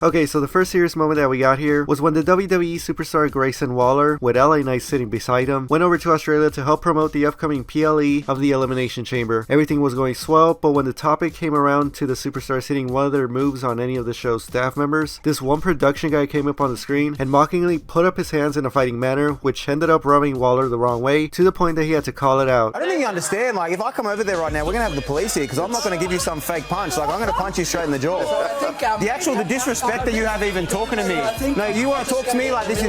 Okay, so the first serious moment that we got here was when the WWE Superstar Grayson Waller, with LA Knight sitting beside him, went over to Australia to help promote the upcoming PLE of the Elimination Chamber. Everything was going swell, but when the topic came around to the Superstars hitting one of their moves on any of the show's staff members, this one production guy came up on the screen and mockingly put up his hands in a fighting manner, which ended up rubbing Waller the wrong way, to the point that he had to call it out. I don't think you understand, like, if I come over there right now, we're going to have the police here, because I'm not going to give you some fake punch. Like, I'm going to punch you straight in the jaw. The disrespect that you have even talking to me. No, you want to talk to me like this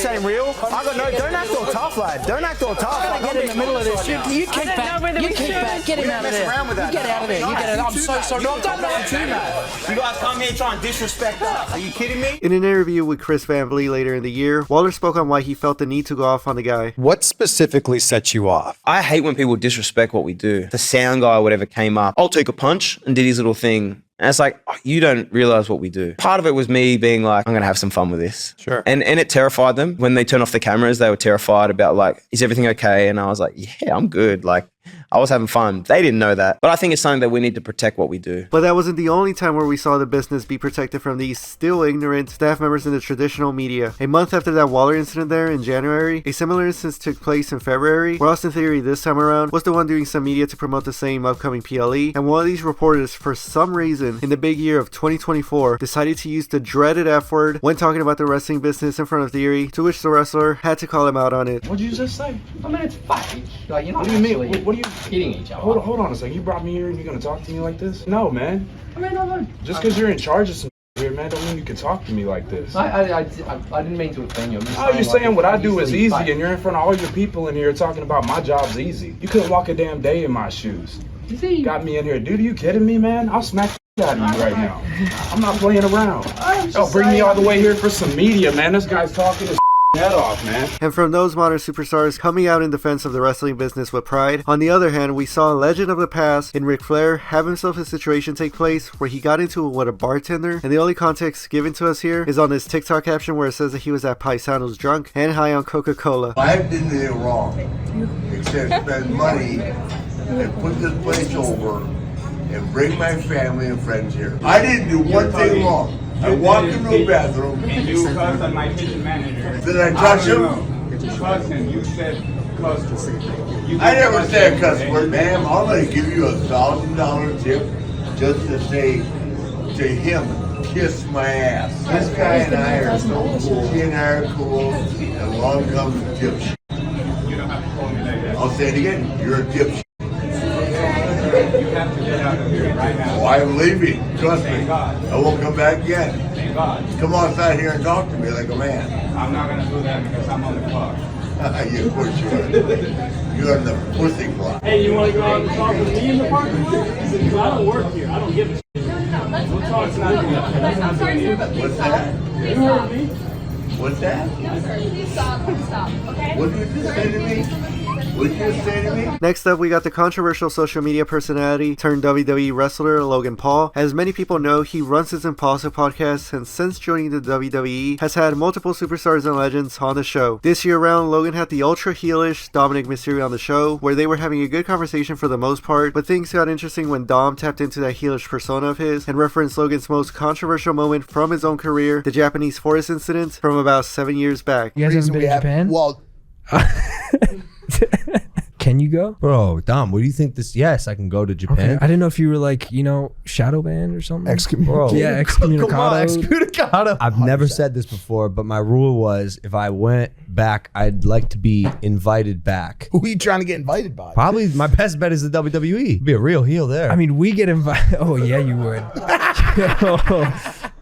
ain't real? Don't act all tough, lad. Don't act all tough. I'm get in the middle of this. You kick back. You kick back. Get him out of there. You get out of there. You get it. I'm so sorry. No, don't know too much. You guys come here trying to disrespect us. Are you kidding me? In an interview with Chris Van Vliet later in the year, Waller spoke on why he felt the need to go off on the guy. What specifically sets you off? I hate when people disrespect what we do. The sound guy or whatever came up, I'll take a punch, and did his little thing. And it's like, oh, you don't realize what we do. Part of it was me being like, I'm going to have some fun with this. Sure. And it terrified them. When they turned off the cameras, they were terrified about like, is everything okay? And I was like, yeah, I'm good. Like, I was having fun. They didn't know that. But I think it's something that we need to protect what we do. But that wasn't the only time where we saw the business be protected from these still ignorant staff members in the traditional media. A month after that Waller incident there in January, a similar instance took place in February, where Austin Theory this time around was the one doing some media to promote the same upcoming PLE, and one of these reporters, for some reason, in the big year of 2024, decided to use the dreaded F word when talking about the wrestling business in front of Theory, to which the wrestler had to call him out on it. What'd you just say? I mean, it's fight. Like, you're not What do you mean? actually What do you... hitting each other. Hold on a second. You brought me here and you're gonna talk to me like this? No, man. I mean, no. Just because you're in charge of some here, man, don't mean you can talk to me like this. I didn't mean to offend you. I'm just Oh, you're saying like, what I do is easy, fight. and you're in front of all your people in here talking about my job's easy. You couldn't walk a damn day in my shoes. You see? Got me in here. Dude, are you kidding me, man? I'll smack the out of you right now. I'm not playing around. Y'all bring me all the way here for some media, man. This guy's talking his head off, man. And from those modern superstars coming out in defense of the wrestling business with pride, on the other hand, we saw a legend of the past in Ric Flair have himself a situation take place where he got into it with a bartender, and the only context given to us here is on this TikTok caption where it says that he was at Paisanos drunk and high on Coca-Cola. I didn't do anything wrong, except spend money and put this place over and bring my family and friends here. I didn't do one thing wrong. I walked into the bathroom. And you cussed on my kitchen manager. Did I touch him? You cussed him. You said cuss. I never said a cuss word, ma'am. I'm going to give you $1,000 tip just to say to him, kiss my ass. This guy and I are so cool. He and I are cool. And along comes the dipshit. You don't have to call me like that. I'll say it again. You're a dipshit. You have to get out of here right now. Oh, I'm leaving. Trust me. Thank God. I won't come back again. Thank God. Come outside here and talk to me like a man. I'm not going to do that because I'm on the clock. You push you are. You're on the pussy clock. Hey, you want to go out and talk with me in the park? Because I don't work here. I don't give a shit. We'll talk tonight. What's that? You heard me. What's that? No, sir. Please stop. Please stop. Okay? What did you just say to me? What did you just say to me? Next up, we got the controversial social media personality turned WWE wrestler Logan Paul. As many people know, he runs his Impulsive podcast, and since joining the WWE, has had multiple superstars and legends on the show. This year around, Logan had the ultra heelish Dominik Mysterio on the show, where they were having a good conversation for the most part, but things got interesting when Dom tapped into that heelish persona of his and referenced Logan's most controversial moment from his own career, the Japanese forest incident from about 7 years back. You guys haven't been to Japan? Well, Can you go? bro, Dom, what do you think this? Yes, I can go to Japan. Okay. I didn't know if you were like, shadow banned or something. Excommunicado. Yeah, excommunicado. Come on, excommunicado. I've never said this before, but my rule was if I went back, I'd like to be invited back. Who are you trying to get invited by? Probably my best bet is the WWE. Be a real heel there. I mean, we get invited. Oh, yeah, you would.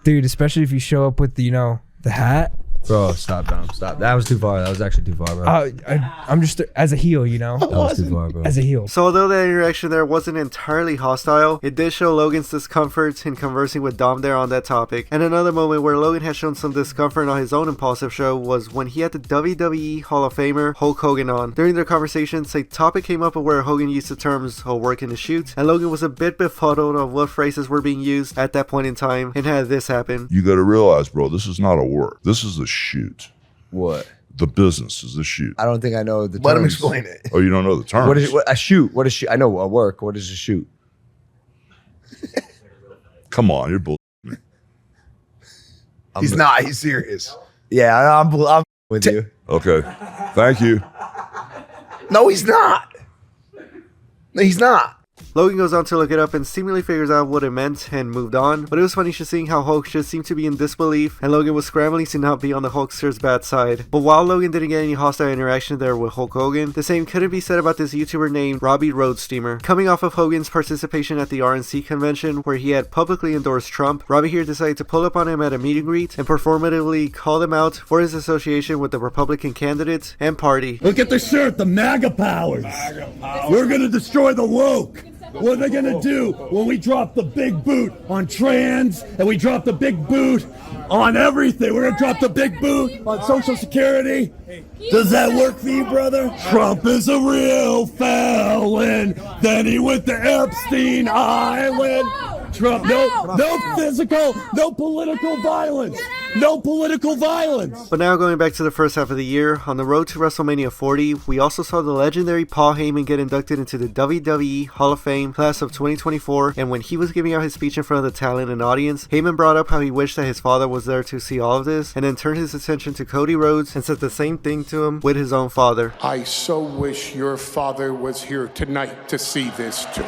Dude, especially if you show up with the hat. Bro, stop, Dom, stop. That was too far. That was actually too far, bro. I'm just as a heel, That was too far, bro. as a heel. So although that interaction there wasn't entirely hostile, it did show Logan's discomfort in conversing with Dom there on that topic. And another moment where Logan had shown some discomfort on his own Impulsive show was when he had the WWE Hall of Famer Hulk Hogan on. During their conversations, a topic came up where Hogan used the terms "a work and a shoot," and Logan was a bit befuddled of what phrases were being used at that point in time, and had this happen. You gotta realize, bro, this is not a work. This is a shoot. What? The business is a shoot. I don't think I know the terms. Let him explain it. Oh, you don't know the terms? What is a shoot? What is shoot? I know a work. What is a shoot? Come on, you're bull. He's not. He's serious. Yeah, I'm with you. Okay. Thank you. No, he's not. No, he's not. Logan goes on to look it up and seemingly figures out what it meant and moved on, but it was funny just seeing how Hulk just seemed to be in disbelief and Logan was scrambling to not be on the Hulkster's bad side. But while Logan didn't get any hostile interaction there with Hulk Hogan, the same couldn't be said about this YouTuber named Robbie Rhodes Steamer. Coming off of Hogan's participation at the RNC convention where he had publicly endorsed Trump, Robbie here decided to pull up on him at a meet and greet and performatively call him out for his association with the Republican candidates and party. Look at the shirt, the MAGA powers. We're gonna destroy the woke. What are they gonna do when we drop the big boot on trans and we drop the big boot on everything? We're gonna drop the big boot on Social Security. Does that work for you, brother? Trump is a real felon. Then he went to Epstein Island. Trump, no physical, no political violence. No political violence. But now going back to the first half of the year, on the road to WrestleMania 40, we also saw the legendary Paul Heyman get inducted into the WWE Hall of Fame class of 2024, and when he was giving out his speech in front of the talent and audience, Heyman brought up how he wished that his father was there to see all of this, and then turned his attention to Cody Rhodes and said the same thing to him with his own father. I so wish your father was here tonight to see this too.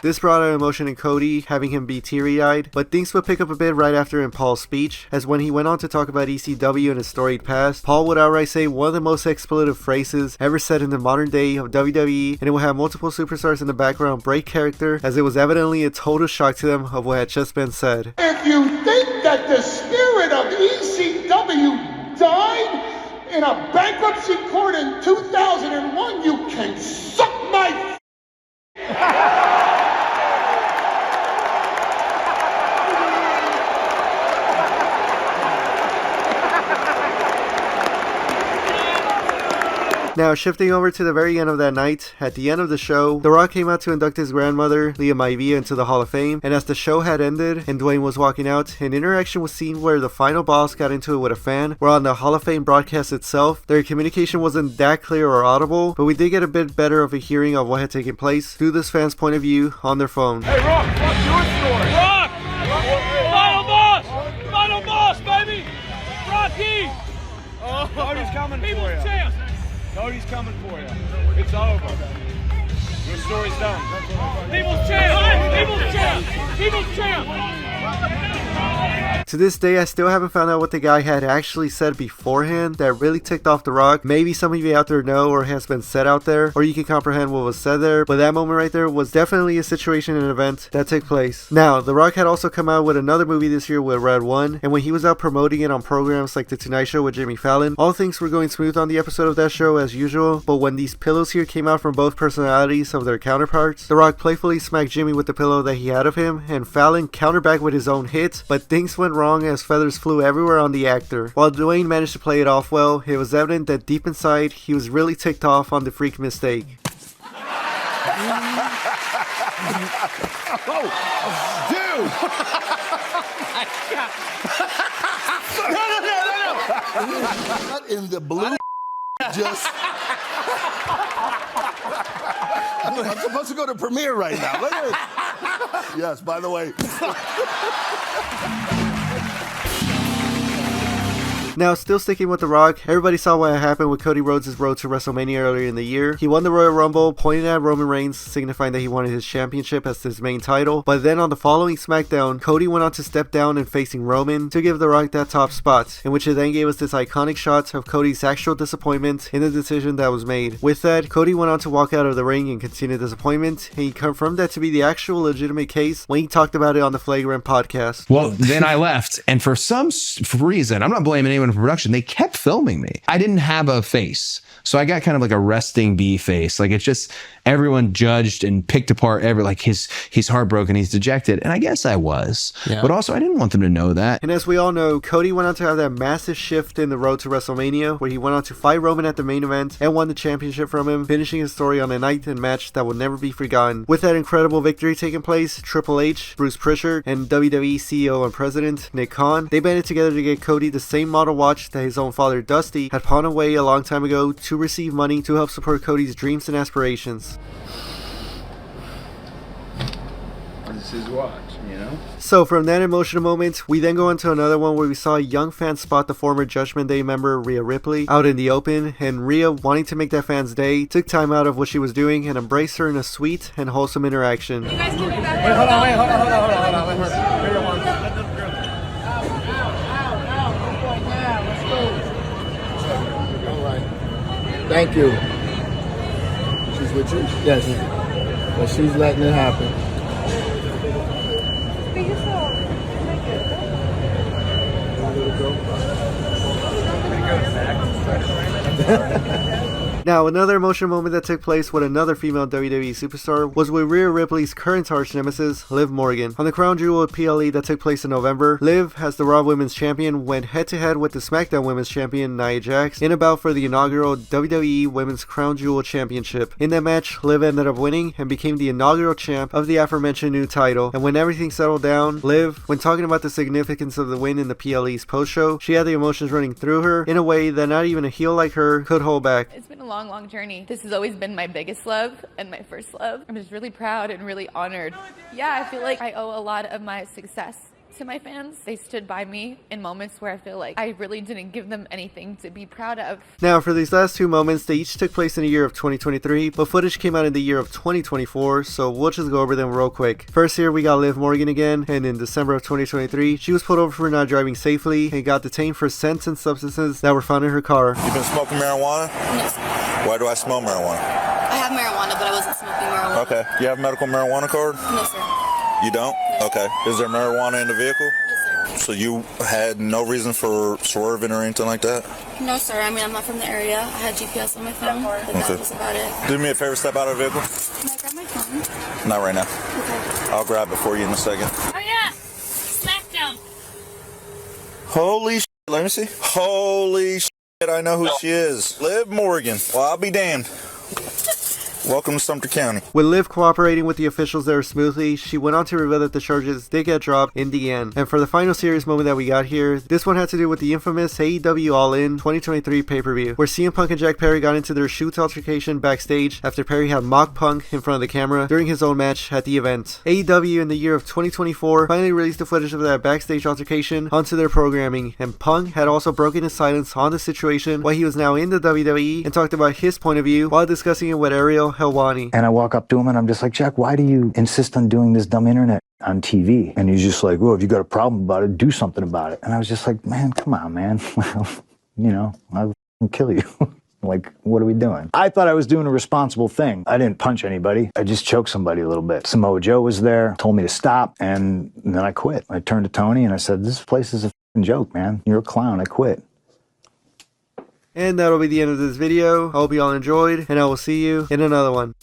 This brought out emotion in Cody, having him be teary-eyed, but things would pick up a bit right after in Paul's speech, as when he went on to talk about ECW and his storied past, Paul would outright say one of the most expletive phrases ever said in the modern day of WWE, and it would have multiple superstars in the background break character, as it was evidently a total shock to them of what had just been said. If you think that the spirit of ECW died in a bankruptcy court in 2001, you can suck my Now, shifting over to the very end of that night, at the end of the show, The Rock came out to induct his grandmother, Leah Maivia, into the Hall of Fame, and as the show had ended and Dwayne was walking out, an interaction was seen where the final boss got into it with a fan, where on the Hall of Fame broadcast itself, their communication wasn't that clear or audible, but we did get a bit better of a hearing of what had taken place through this fan's point of view on their phone. Hey, Rock, what's your story? Rock! Final boss! Final boss, baby! Rocky! Oh, Cody's coming for you. Champ. Cody's coming for you. It's over. Your story's done. People's champ! People's champ! People's champ! To this day, I still haven't found out what the guy had actually said beforehand that really ticked off The Rock. Maybe some of you out there know or has been said out there, or you can comprehend what was said there, but that moment right there was definitely a situation and event that took place. Now, The Rock had also come out with another movie this year with Red One, and when he was out promoting it on programs like The Tonight Show with Jimmy Fallon, all things were going smooth on the episode of that show as usual, but when these pillows here came out from both personalities of their counterparts, The Rock playfully smacked Jimmy with the pillow that he had of him, and Fallon countered back with his own hit, but things went wrong as feathers flew everywhere on the actor. While Dwayne managed to play it off well, it was evident that deep inside, he was really ticked off on the freak mistake. Oh, dude! No. What in the blue just... I'm supposed to go to premiere right now. Look at it. Yes, by the way. Now, still sticking with The Rock, everybody saw what happened with Cody Rhodes' road to WrestleMania earlier in the year. He won the Royal Rumble, pointing at Roman Reigns, signifying that he wanted his championship as his main title. But then on the following SmackDown, Cody went on to step down and facing Roman to give The Rock that top spot, in which it then gave us this iconic shot of Cody's actual disappointment in the decision that was made. With that, Cody went on to walk out of the ring in continued disappointment, and he confirmed that to be the actual legitimate case when he talked about it on the Flagrant podcast. Well, then I left, and for some reason, I'm not blaming anyone for production, they kept filming me. I didn't have a face, so I got kind of like a resting bee face. Like, it's just everyone judged and picked apart like he's heartbroken, he's dejected, and I guess I was. Yeah. But also I didn't want them to know that. And as we all know, Cody went on to have that massive shift in the road to WrestleMania, where he went on to fight Roman at the main event and won the championship from him, finishing his story on a night and match that will never be forgotten. With that incredible victory taking place, Triple H, Bruce Prichard, and WWE CEO and President Nick Khan, they banded together to get Cody the same model watch that his own father Dusty had pawned away a long time ago to receive money to help support Cody's dreams and aspirations. This is his watch. Yeah. know? So from that emotional moment, we then go into another one where we saw a young fan spot the former Judgment Day member Rhea Ripley out in the open, and Rhea, wanting to make that fan's day, took time out of what she was doing and embraced her in a sweet and wholesome interaction. You guys can be back. Wait, hold on. Thank you. She's with you? Yes. But she's letting it happen. Now, another emotional moment that took place with another female WWE superstar was with Rhea Ripley's current arch nemesis, Liv Morgan. On the Crown Jewel PLE that took place in November, Liv, as the Raw Women's Champion, went head-to-head with the SmackDown Women's Champion, Nia Jax, in a bout for the inaugural WWE Women's Crown Jewel Championship. In that match, Liv ended up winning and became the inaugural champ of the aforementioned new title. And when everything settled down, Liv, when talking about the significance of the win in the PLE's post-show, she had the emotions running through her in a way that not even a heel like her could hold back. It's been a long journey. This has always been my biggest love and my first love. I'm just really proud and really honored. Yeah, I feel like I owe a lot of my success to my fans. They stood by me in moments where I feel like I really didn't give them anything to be proud of. Now, for these last two moments, they each took place in the year of 2023, but footage came out in the year of 2024, so we'll just go over them real quick. First here, we got Liv Morgan again, and in December of 2023, she was pulled over for not driving safely and got detained for scents and substances that were found in her car. You been smoking marijuana? No, sir. Why do I smell marijuana? I have marijuana, but I wasn't smoking marijuana. Okay. You have a medical marijuana card? No, sir. You don't? No. Okay. Is there marijuana in the vehicle? Yes, sir. So you had no reason for swerving or anything like that? No, sir. I mean, I'm not from the area. I had GPS on my phone, but that was about it. Do me a favor, step out of the vehicle. Can I grab my phone? Not right now. Okay. I'll grab it for you in a second. Oh, yeah. Smackdown. Holy shit. Let me see. Holy shit. I know who she is. Liv Morgan. Well, I'll be damned. Welcome to Sumter County. With Liv cooperating with the officials there smoothly, she went on to reveal that the charges did get dropped in the end. And for the final serious moment that we got here, this one had to do with the infamous AEW All In 2023 pay-per-view, where CM Punk and Jack Perry got into their shoot altercation backstage after Perry had mocked Punk in front of the camera during his own match at the event. AEW in the year of 2024 finally released the footage of that backstage altercation onto their programming, and Punk had also broken his silence on the situation while he was now in the WWE and talked about his point of view while discussing it with Ariel Helwani. And I walk up to him and I'm just like, Jack, why do you insist on doing this dumb internet on TV? And he's just like, well, if you got a problem about it, do something about it. And I was just like, man, come on, man. You know, I'll kill you. Like, what are we doing? I thought I was doing a responsible thing. I didn't punch anybody. I just choked somebody a little bit. Samoa Joe was there, told me to stop, and then I quit. I turned to Tony and I said, this place is a f***ing joke, man. You're a clown. I quit. And that'll be the end of this video. I hope you all enjoyed, and I will see you in another one.